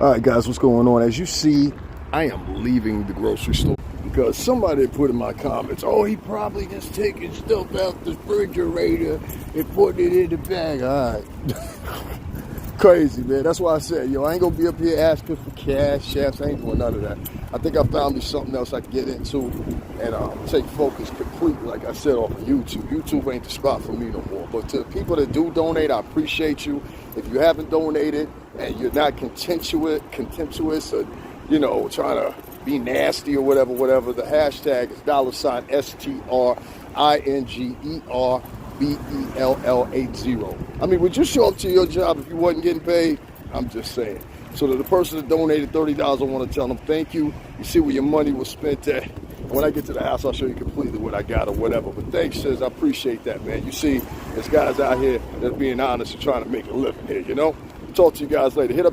All right, guys, what's going on? As you see, I am leaving the grocery store because somebody put in my comments, oh, he probably just taking stuff out the refrigerator and putting it in the bag. All right. Crazy, man. That's why I said, yo, I ain't gonna be up here asking for Cashapp. I ain't doing none of that. I think I found me something else I can get into and take focus completely, like I said, off of YouTube. YouTube ain't the spot for me no more. But to the people that do donate, I appreciate you. If you haven't donated and you're not contemptuous or, you know, trying to be nasty or whatever, the hashtag is $STRINGERBELL80. I mean, would you show up to your job if you wasn't getting paid? I'm just saying. So to the person that donated $30, I want to tell them thank you. You see where your money was spent at. When I get to the house, I'll show you completely what I got or whatever. But thanks, sis. I appreciate that, man. You see, there's guys out here that are being honest and trying to make a living here, you know? Talk to you guys later. Hit up